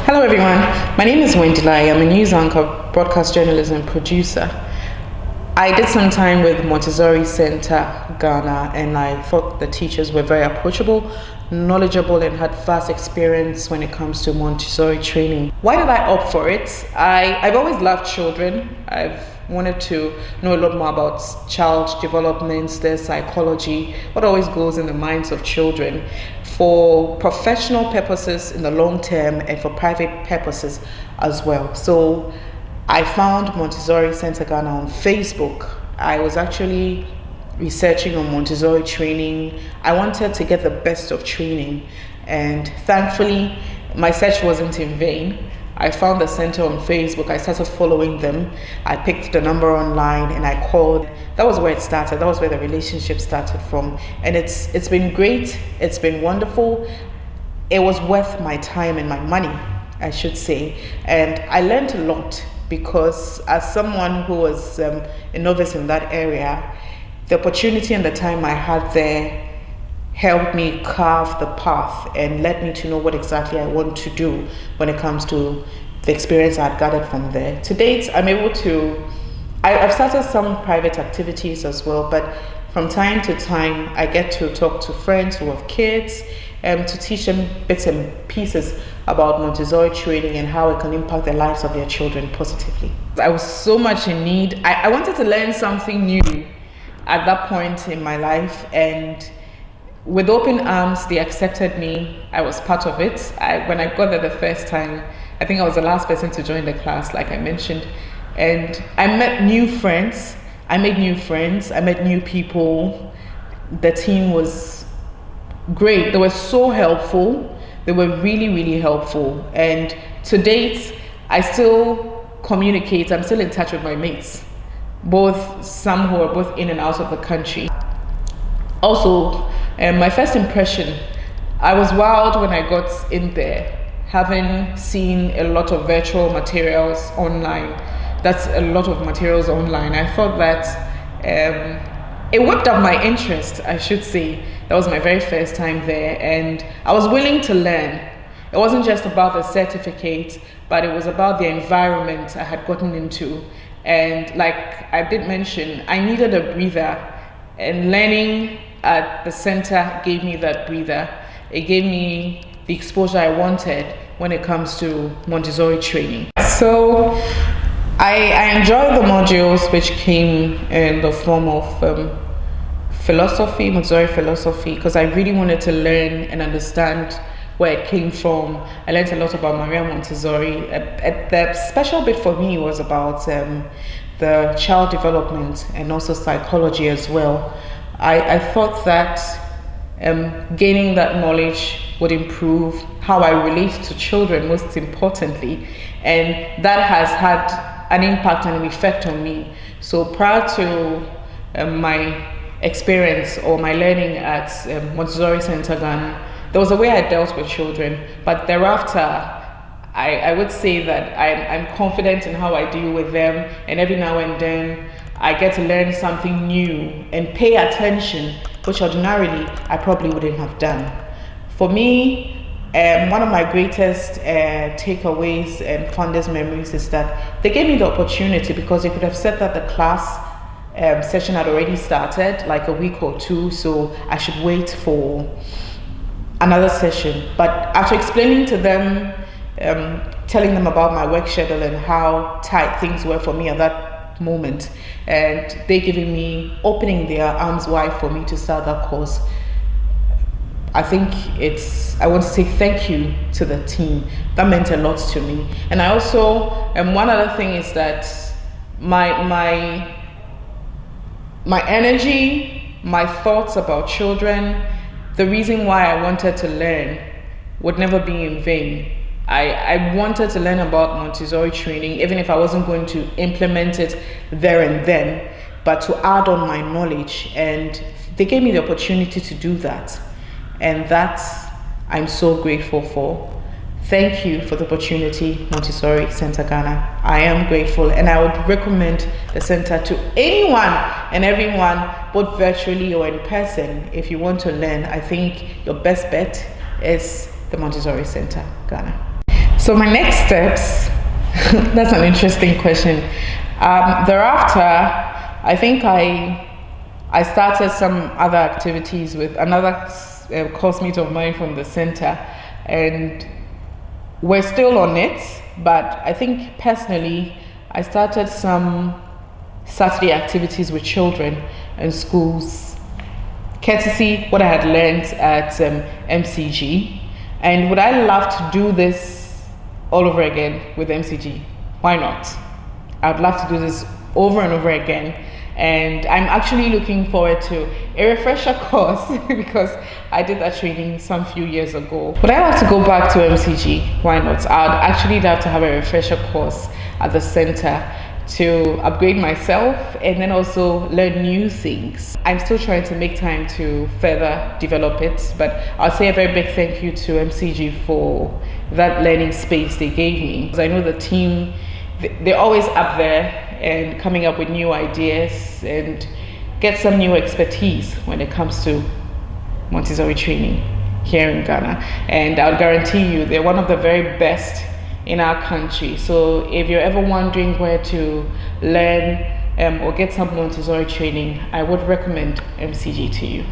Hello everyone, my name is Wendy Lai. I'm a news anchor, broadcast journalism producer. I did some time with Montessori Center, Ghana, and I thought the teachers were very approachable, knowledgeable, and had vast experience when it comes to Montessori training. Why did I opt for it? I've always loved children. I've wanted to know a lot more about child development, their psychology, what always goes in the minds of children, for professional purposes in the long term and for private purposes as well. So I found Montessori Center Ghana on Facebook. I was actually researching on Montessori training. I wanted to get the best of training, and thankfully my search wasn't in vain. I found the center on Facebook. I started following them. I picked the number online and I called. That was where it started. That was where the relationship started from. And it's been great. It's been wonderful. It was worth my time and my money, I should say. And I learned a lot because as someone who was a novice in that area, the opportunity and the time I had there helped me carve the path and led me to know what exactly I want to do when it comes to the experience I've gathered from there. To date, I'm able to, I've started some private activities as well, but from time to time, I get to talk to friends who have kids and to teach them bits and pieces about Montessori training and how it can impact the lives of their children positively. I was so much in need. I wanted to learn something new at that point in my life, and with open arms, they accepted me. I was part of it. When I got there the first time, I think I was the last person to join the class, like I mentioned. And I met new friends. I made new friends. I met new people. The team was great. They were so helpful. They were really, really helpful. And to date, I still communicate. I'm still in touch with my mates, both some who are both in and out of the country. Also, my first impression, I was wowed when I got in there, having seen a lot of virtual materials online. That's a lot of materials online. I thought that it whipped up my interest, I should say. That was my very first time there, and I was willing to learn. It wasn't just about the certificate, but it was about the environment I had gotten into. And like I did mention, I needed a breather, and learning at the center gave me that breather. It gave me the exposure I wanted when it comes to Montessori training. So I enjoyed the modules which came in the form of philosophy, Montessori philosophy, because I really wanted to learn and understand where it came from. I learned a lot about Maria Montessori. The special bit for me was about the child development and also psychology as well. I thought that gaining that knowledge would improve how I relate to children, most importantly, and that has had an impact and an effect on me. So prior to my experience or my learning at Montessori Center Ghana, there was a way I dealt with children, but thereafter I would say that I'm confident in how I deal with them, and every now and then I get to learn something new and pay attention, which ordinarily I probably wouldn't have done. For me, one of my greatest takeaways and fondest memories is that they gave me the opportunity, because they could have said that the class session had already started like a week or two, so I should wait for another session. But after explaining to them, telling them about my work schedule and how tight things were for me at that moment, and they giving me, opening their arms wide for me to start that course, I think I want to say thank you to the team. That meant a lot to me. And I also, one other thing is that my energy, my thoughts about children, the reason why I wanted to learn would never be in vain. I wanted to learn about Montessori training, even if I wasn't going to implement it there and then, but to add on my knowledge. And they gave me the opportunity to do that. And that I'm so grateful for. Thank you for the opportunity, Montessori Center Ghana. I am grateful, and I would recommend the center to anyone and everyone, both virtually or in person. If you want to learn, I think your best bet is the Montessori Center Ghana. So my next steps, that's an interesting question. Thereafter, I think I started some other activities with another coursemate of mine from the center, and we're still on it, but I think personally, I started some Saturday activities with children in schools, courtesy what I had learned at MCG. And would I love to do this all over again with MCG? Why not? I'd love to do this over and over again. And I'm actually looking forward to a refresher course because I did that training some few years ago. Would I love to go back to MCG? Why not? I'd actually love to have a refresher course at the center to upgrade myself and then also learn new things. I'm still trying to make time to further develop it, but I'll say a very big thank you to MCG for that learning space they gave me. Because I know the team, they're always up there and coming up with new ideas and get some new expertise when it comes to Montessori training here in Ghana. And I'll guarantee you they're one of the very best in our country. So if you're ever wondering where to learn or get some Montessori training, I would recommend MCG to you.